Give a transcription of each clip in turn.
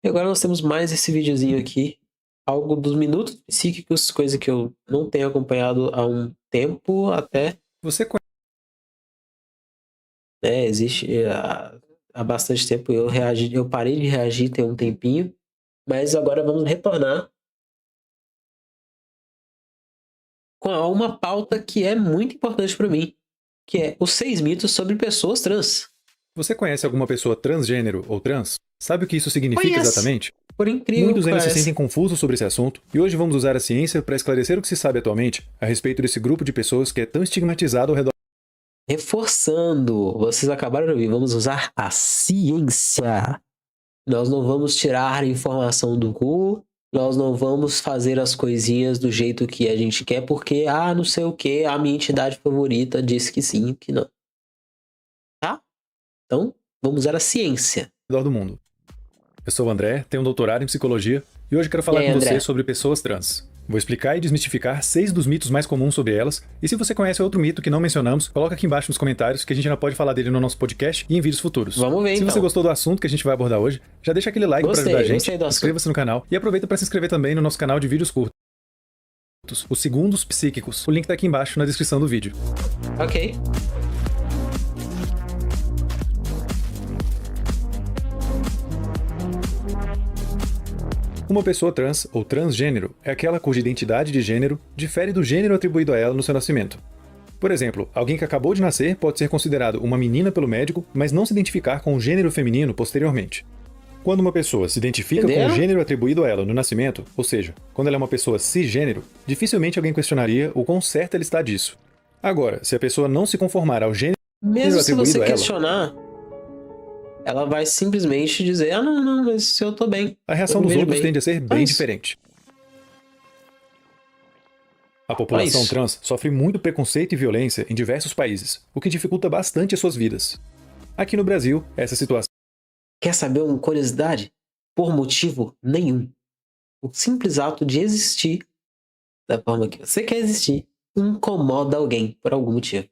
E agora nós temos mais esse videozinho aqui. Algo dos minutos psíquicos, coisa que eu não tenho acompanhado há um tempo até. Você conhece Né, existe há bastante tempo eu parei de reagir tem um tempinho, mas agora vamos retornar com uma pauta que é muito importante para mim, que é os 6 mitos sobre pessoas trans. Você conhece alguma pessoa transgênero ou trans? Sabe o que isso significa Conheço, exatamente? por incrível Muitos que ainda se pareça. sentem confusos sobre esse assunto, e hoje vamos usar a ciência para esclarecer o que se sabe atualmente a respeito desse grupo de pessoas que é tão estigmatizado ao redor. Reforçando, vocês acabaram de ouvir, vamos usar a ciência. Nós não vamos tirar informação do cu, nós não vamos fazer as coisinhas do jeito que a gente quer, porque, não sei o que, a minha entidade favorita disse que sim, que não. Tá? Então, vamos usar a ciência. Do mundo. Eu sou o André, tenho um doutorado em psicologia, e hoje quero falar E aí, com você André? sobre pessoas trans. Vou explicar e desmistificar 6 dos mitos mais comuns sobre elas, e se você conhece outro mito que não mencionamos, coloca aqui embaixo nos comentários que a gente ainda pode falar dele no nosso podcast e em vídeos futuros. Vamos ver, Se então. você gostou do assunto que a gente vai abordar hoje, já deixa aquele like para ajudar a gente, inscreva-se no canal e aproveita para se inscrever também no nosso canal de vídeos curtos, os Segundos Psíquicos. O link tá aqui embaixo na descrição do vídeo. Ok. Uma pessoa trans ou transgênero é aquela cuja identidade de gênero difere do gênero atribuído a ela no seu nascimento. Por exemplo, alguém que acabou de nascer pode ser considerado uma menina pelo médico, mas não se identificar com o gênero feminino posteriormente. Quando uma pessoa se identifica com o gênero atribuído a ela no nascimento, ou seja, quando ela é uma pessoa cisgênero, dificilmente alguém questionaria o quão certa ela está disso. Agora, se a pessoa não se conformar ao gênero Mesmo se atribuído você a ela, questionar, ela vai simplesmente dizer, não, mas eu tô bem. a reação dos outros tende a ser bem Mas diferente. A população trans sofre muito preconceito e violência em diversos países, o que dificulta bastante as suas vidas. Aqui no Brasil, essa situação... Quer saber uma curiosidade? Por motivo nenhum. O simples ato de existir, da forma que você quer existir, incomoda alguém por algum motivo.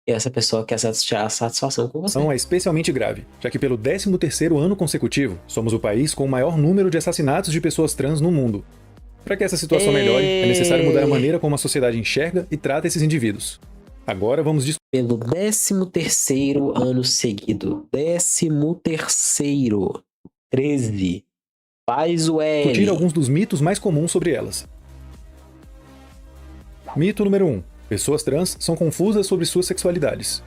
E essa pessoa quer tirar a satisfação com você. É especialmente grave, já que pelo 13º ano consecutivo, somos o país com o maior número de assassinatos de pessoas trans no mundo. Para que essa situação melhore, é necessário mudar a maneira como a sociedade enxerga e trata esses indivíduos. Agora vamos discutir. Pelo 13º ano seguido. 13º. 13. Faz o L. Discutir alguns dos mitos mais comuns sobre elas. Mito número 1. Pessoas trans são confusas sobre suas sexualidades.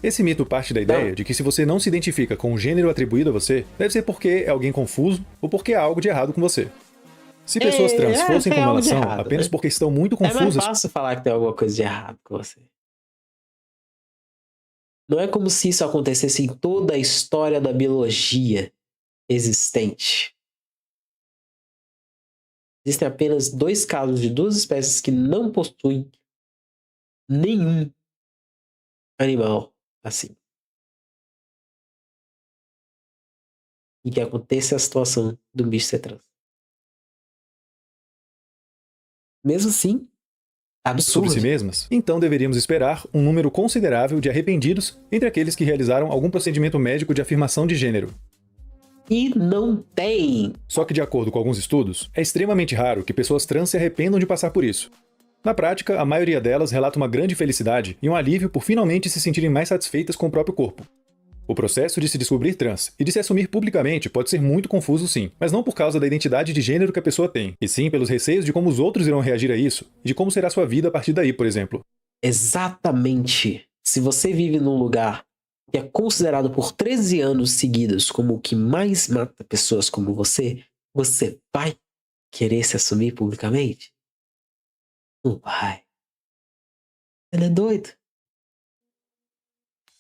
Esse mito parte da ideia de que se você não se identifica com o gênero atribuído a você, deve ser porque é alguém confuso ou porque há algo de errado com você. Se pessoas trans fossem como elas são, apenas porque estão muito confusas... É mais fácil falar que tem alguma coisa de errado com você. Não é como se isso acontecesse em toda a história da biologia existente. Existem apenas 2 casos de 2 espécies que não possuem nenhum animal assim. E que aconteça a situação do bicho ser trans. Mesmo assim, absurdo. Sobre si mesmas, então deveríamos esperar um número considerável de arrependidos entre aqueles que realizaram algum procedimento médico de afirmação de gênero. E não tem. Só que, de acordo com alguns estudos, é extremamente raro que pessoas trans se arrependam de passar por isso. Na prática, a maioria delas relata uma grande felicidade e um alívio por finalmente se sentirem mais satisfeitas com o próprio corpo. O processo de se descobrir trans e de se assumir publicamente pode ser muito confuso sim, mas não por causa da identidade de gênero que a pessoa tem, e sim pelos receios de como os outros irão reagir a isso e de como será sua vida a partir daí, por exemplo. Exatamente. Se você vive num lugar que é considerado por 13 anos seguidos como o que mais mata pessoas como você vai querer se assumir publicamente? Não vai. Ele é doido.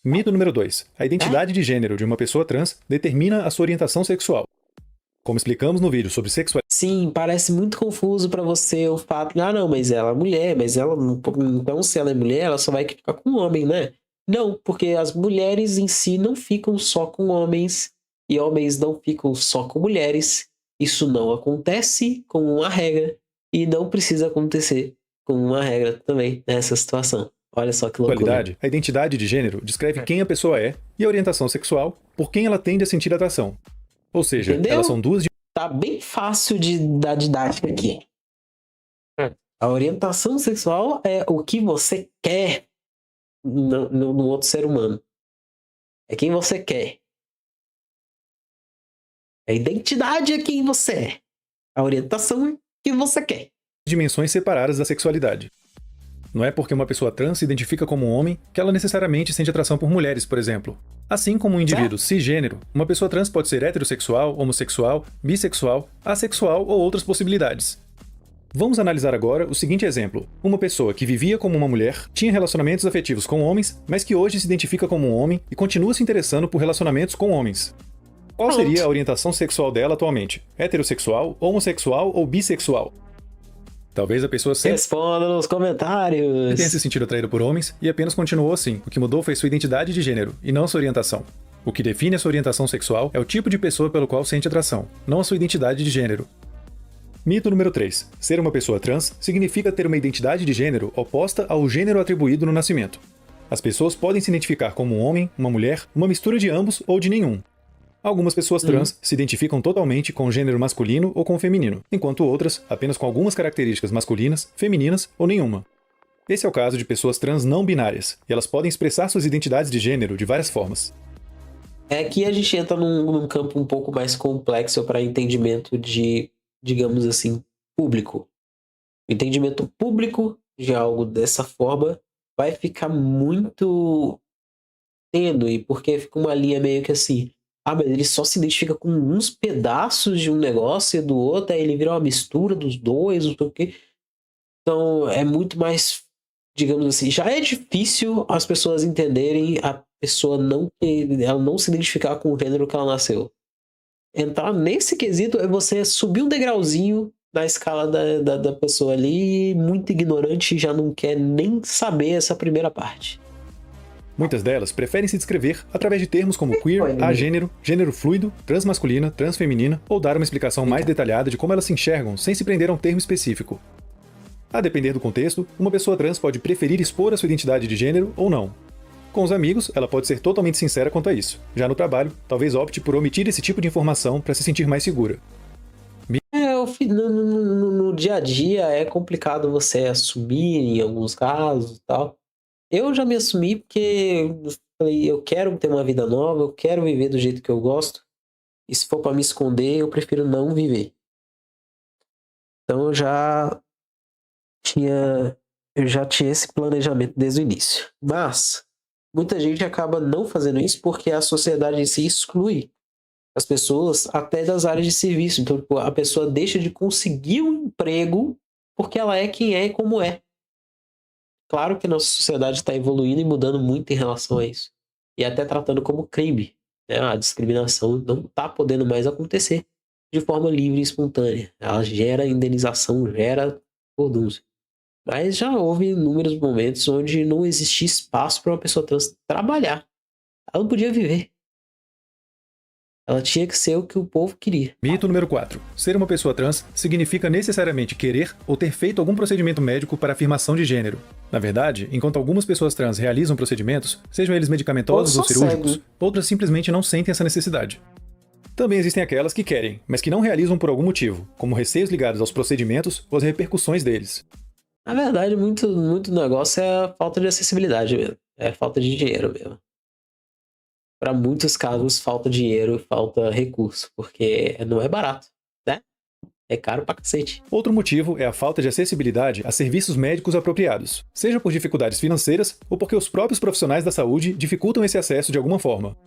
Mito número 2. A identidade de gênero de uma pessoa trans determina a sua orientação sexual. Como explicamos no vídeo sobre sexualidade... Sim, parece muito confuso pra você o fato de, não, mas ela é mulher, mas ela não... Então, se ela é mulher, ela só vai ficar com homem, né? Não, porque as mulheres em si não ficam só com homens e homens não ficam só com mulheres. Isso não acontece com uma regra e não precisa acontecer com uma regra também nessa situação. Olha só que loucura. A identidade de gênero descreve quem a pessoa é e a orientação sexual por quem ela tende a sentir atração. Ou seja, Entendeu? elas são duas. Tá bem fácil da didática aqui. A orientação sexual é o que você quer no outro ser humano. É quem você quer. A identidade é quem você é. A orientação é quem você quer. Dimensões separadas da sexualidade. Não é porque uma pessoa trans se identifica como um homem que ela necessariamente sente atração por mulheres, por exemplo. Assim como um indivíduo cisgênero, uma pessoa trans pode ser heterossexual, homossexual, bissexual, assexual ou outras possibilidades. Vamos analisar agora o seguinte exemplo. Uma pessoa que vivia como uma mulher, tinha relacionamentos afetivos com homens, mas que hoje se identifica como um homem e continua se interessando por relacionamentos com homens. Qual seria a orientação sexual dela atualmente? Heterossexual, homossexual ou bissexual? Talvez a pessoa sempre Responda nos comentários. tenha se sentido atraída por homens e apenas continuou assim. O que mudou foi sua identidade de gênero, e não sua orientação. O que define a sua orientação sexual é o tipo de pessoa pelo qual sente atração, não a sua identidade de gênero. Mito número 3. Ser uma pessoa trans significa ter uma identidade de gênero oposta ao gênero atribuído no nascimento. As pessoas podem se identificar como um homem, uma mulher, uma mistura de ambos ou de nenhum. Algumas pessoas trans se identificam totalmente com o gênero masculino ou com o feminino, enquanto outras apenas com algumas características masculinas, femininas ou nenhuma. Esse é o caso de pessoas trans não binárias, e elas podem expressar suas identidades de gênero de várias formas. Aqui a gente entra num campo um pouco mais complexo para entendimento de, digamos assim, público. O entendimento público de algo dessa forma vai ficar muito tênue, porque fica uma linha meio que assim, mas ele só se identifica com uns pedaços de um negócio e do outro, aí ele vira uma mistura dos dois, não sei o quê. Então é muito mais, digamos assim, já é difícil as pessoas entenderem a pessoa ela não se identificar com o gênero que ela nasceu. Entrar nesse quesito é você subir um degrauzinho na escala da pessoa ali, muito ignorante, já não quer nem saber essa primeira parte. Muitas delas preferem se descrever através de termos como queer, agênero, gênero fluido, transmasculina, transfeminina, ou dar uma explicação mais detalhada de como elas se enxergam sem se prender a um termo específico. A depender do contexto, uma pessoa trans pode preferir expor a sua identidade de gênero ou não. Com os amigos, ela pode ser totalmente sincera quanto a isso. Já no trabalho, talvez opte por omitir esse tipo de informação para se sentir mais segura. No dia a dia é complicado você assumir em alguns casos e tal. Eu já me assumi porque eu quero ter uma vida nova, eu quero viver do jeito que eu gosto. E se for para me esconder, eu prefiro não viver. Então eu já tinha esse planejamento desde o início. Mas muita gente acaba não fazendo isso porque a sociedade em si exclui as pessoas até das áreas de serviço. Então a pessoa deixa de conseguir um emprego porque ela é quem é e como é. Claro que nossa sociedade está evoluindo e mudando muito em relação a isso. E até tratando como crime. Né? A discriminação não está podendo mais acontecer de forma livre e espontânea. Ela gera indenização, gera denúncia. Mas já houve inúmeros momentos onde não existia espaço para uma pessoa trans trabalhar. Ela não podia viver. Ela tinha que ser o que o povo queria. Mito número 4. Ser uma pessoa trans significa necessariamente querer ou ter feito algum procedimento médico para afirmação de gênero. Na verdade, enquanto algumas pessoas trans realizam procedimentos, sejam eles medicamentosos ou cirúrgicos, outras simplesmente não sentem essa necessidade. Também existem aquelas que querem, mas que não realizam por algum motivo, como receios ligados aos procedimentos ou às repercussões deles. Na verdade, muito negócio é a falta de acessibilidade mesmo. É falta de dinheiro mesmo. Para muitos casos, falta dinheiro, falta recurso, porque não é barato, né? É caro pra cacete. Outro motivo é a falta de acessibilidade a serviços médicos apropriados, seja por dificuldades financeiras ou porque os próprios profissionais da saúde dificultam esse acesso de alguma forma.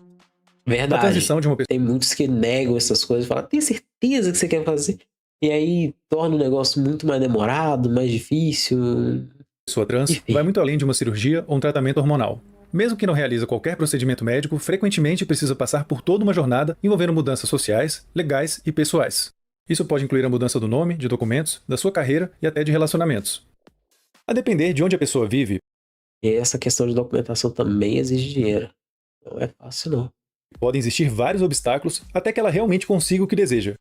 Verdade. A transição de uma pessoa... Tem muitos que negam essas coisas, falam, tem certeza que você quer fazer? E aí torna o negócio muito mais demorado, mais difícil. Pessoa trans vai muito além de uma cirurgia ou um tratamento hormonal. Mesmo que não realize qualquer procedimento médico, frequentemente precisa passar por toda uma jornada envolvendo mudanças sociais, legais e pessoais. Isso pode incluir a mudança do nome, de documentos, da sua carreira e até de relacionamentos. A depender de onde a pessoa vive... E essa questão de documentação também exige dinheiro. Não é fácil, não. Podem existir vários obstáculos até que ela realmente consiga o que deseja.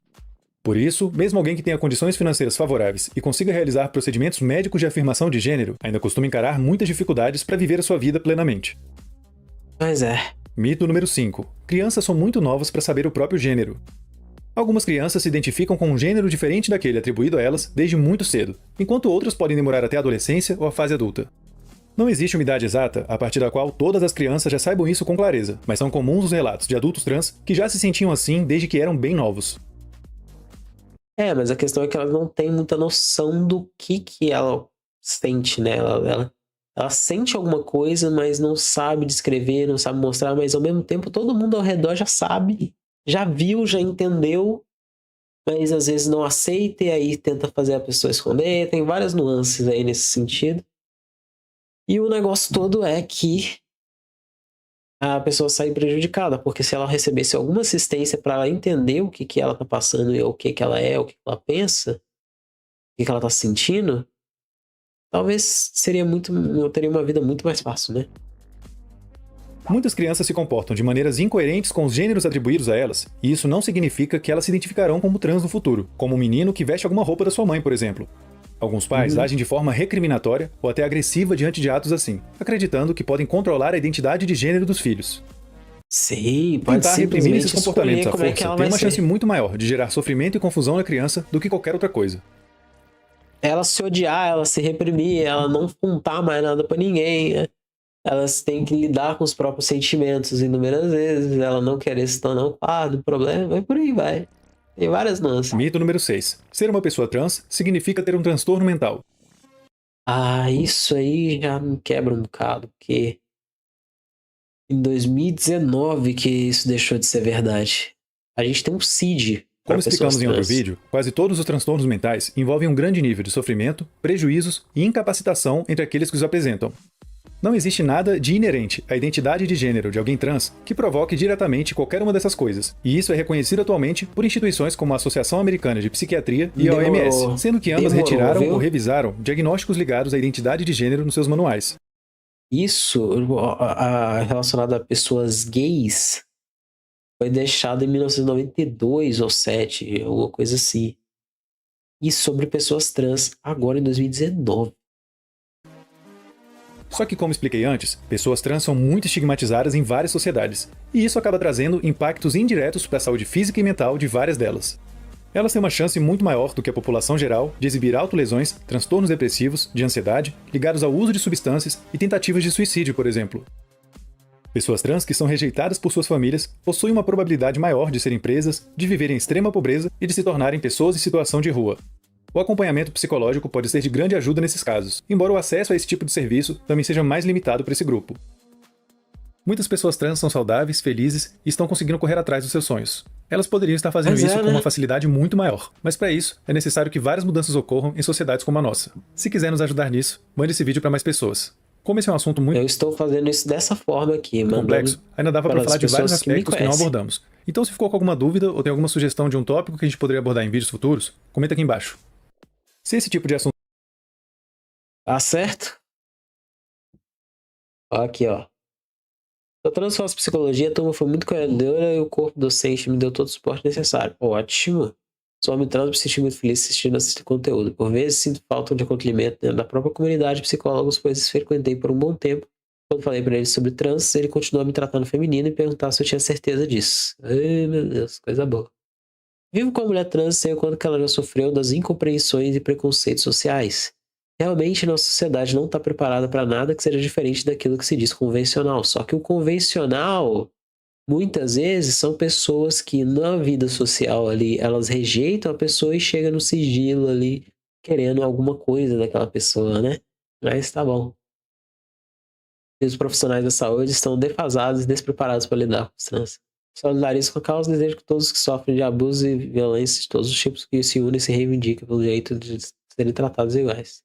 Por isso, mesmo alguém que tenha condições financeiras favoráveis e consiga realizar procedimentos médicos de afirmação de gênero, ainda costuma encarar muitas dificuldades para viver a sua vida plenamente. Pois é. Mito número 5. Crianças são muito novas para saber o próprio gênero. Algumas crianças se identificam com um gênero diferente daquele atribuído a elas desde muito cedo, enquanto outras podem demorar até a adolescência ou a fase adulta. Não existe uma idade exata a partir da qual todas as crianças já saibam isso com clareza, mas são comuns os relatos de adultos trans que já se sentiam assim desde que eram bem novos. Mas a questão é que ela não tem muita noção do que ela sente, né? Ela sente alguma coisa, mas não sabe descrever, não sabe mostrar, mas ao mesmo tempo todo mundo ao redor já sabe, já viu, já entendeu, mas às vezes não aceita e aí tenta fazer a pessoa esconder. Tem várias nuances aí nesse sentido. E o negócio todo é que a pessoa sai prejudicada, porque se ela recebesse alguma assistência para ela entender o que ela tá passando, e o que ela é, o que ela pensa, o que ela tá sentindo, talvez eu teria uma vida muito mais fácil, né? Muitas crianças se comportam de maneiras incoerentes com os gêneros atribuídos a elas, e isso não significa que elas se identificarão como trans no futuro, como um menino que veste alguma roupa da sua mãe, por exemplo. Alguns pais agem de forma recriminatória ou até agressiva diante de atos assim, acreditando que podem controlar a identidade de gênero dos filhos. Sim, pode Tentar reprimir simplesmente esses comportamentos escolher à como é que força ela tem vai uma chance ser. muito maior de gerar sofrimento e confusão na criança do que qualquer outra coisa. Ela se odiar, ela se reprimir, ela não contar mais nada pra ninguém, né? Elas têm que lidar com os próprios sentimentos inúmeras vezes, ela não querer se tornar um quadro, problema, e por aí vai. Tem várias nuances. Mito número 6. Ser uma pessoa trans significa ter um transtorno mental. Isso aí já me quebra um bocado, porque em 2019 que isso deixou de ser verdade. A gente tem um CID Como para pessoas explicamos em outro trans. vídeo, quase todos os transtornos mentais envolvem um grande nível de sofrimento, prejuízos e incapacitação entre aqueles que os apresentam. Não existe nada de inerente à identidade de gênero de alguém trans que provoque diretamente qualquer uma dessas coisas, e isso é reconhecido atualmente por instituições como a Associação Americana de Psiquiatria e a OMS, sendo que ambas retiraram viu? ou revisaram diagnósticos ligados à identidade de gênero nos seus manuais. Isso relacionado a pessoas gays foi deixado em 1992 ou 7, alguma coisa assim. E sobre pessoas trans agora em 2019. Só que, como expliquei antes, pessoas trans são muito estigmatizadas em várias sociedades, e isso acaba trazendo impactos indiretos para a saúde física e mental de várias delas. Elas têm uma chance muito maior do que a população geral de exibir autolesões, transtornos depressivos, de ansiedade, ligados ao uso de substâncias e tentativas de suicídio, por exemplo. Pessoas trans que são rejeitadas por suas famílias possuem uma probabilidade maior de serem presas, de viverem em extrema pobreza e de se tornarem pessoas em situação de rua. O acompanhamento psicológico pode ser de grande ajuda nesses casos, embora o acesso a esse tipo de serviço também seja mais limitado para esse grupo. Muitas pessoas trans são saudáveis, felizes e estão conseguindo correr atrás dos seus sonhos. Elas poderiam estar fazendo isso com uma facilidade muito maior, mas para isso é necessário que várias mudanças ocorram em sociedades como a nossa. Se quiser nos ajudar nisso, mande esse vídeo para mais pessoas. Como esse é um assunto muito Eu estou fazendo isso dessa forma aqui, mano. complexo, ainda dava para falar de vários aspectos que não conhecem. abordamos. Então, se ficou com alguma dúvida ou tem alguma sugestão de um tópico que a gente poderia abordar em vídeos futuros, comenta aqui embaixo. Se esse tipo de assunto Tá certo? Ó, aqui, ó. Eu transfaço psicologia, a turma foi muito acolhedora e o corpo docente me deu todo o suporte necessário. Ótimo. Só me trans me senti muito feliz assistindo esse conteúdo. Por vezes sinto falta de acolhimento dentro da própria comunidade de psicólogos, pois frequentei por um bom tempo. Quando falei para ele sobre trans, ele continuou me tratando feminino e perguntava se eu tinha certeza disso. Ai, meu Deus, coisa boa. Vivo com a mulher trans e sei o quanto que ela já sofreu das incompreensões e preconceitos sociais. Realmente, nossa sociedade não está preparada para nada que seja diferente daquilo que se diz convencional. Só que o convencional, muitas vezes, são pessoas que na vida social ali, elas rejeitam a pessoa e chegam no sigilo ali, querendo alguma coisa daquela pessoa, né? Mas tá bom. E os profissionais da saúde estão defasados e despreparados para lidar com os trans. Solidarizo com a causa e desejo que todos que sofrem de abuso e violência de todos os tipos que se unem e se reivindiquem pelo direito de serem tratados iguais.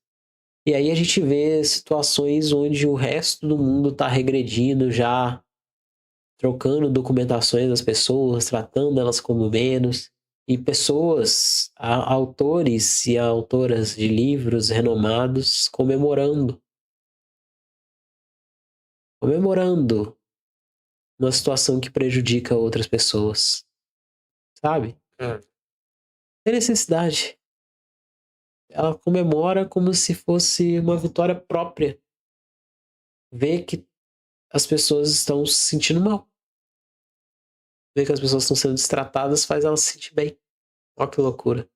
E aí a gente vê situações onde o resto do mundo está regredindo já, trocando documentações das pessoas, tratando elas como menos. E pessoas, autores e autoras de livros renomados comemorando uma situação que prejudica outras pessoas. Sabe? Tem necessidade. Ela comemora como se fosse uma vitória própria. Vê que as pessoas estão se sentindo mal. ver que as pessoas estão sendo destratadas faz ela se sentir bem. Olha que loucura.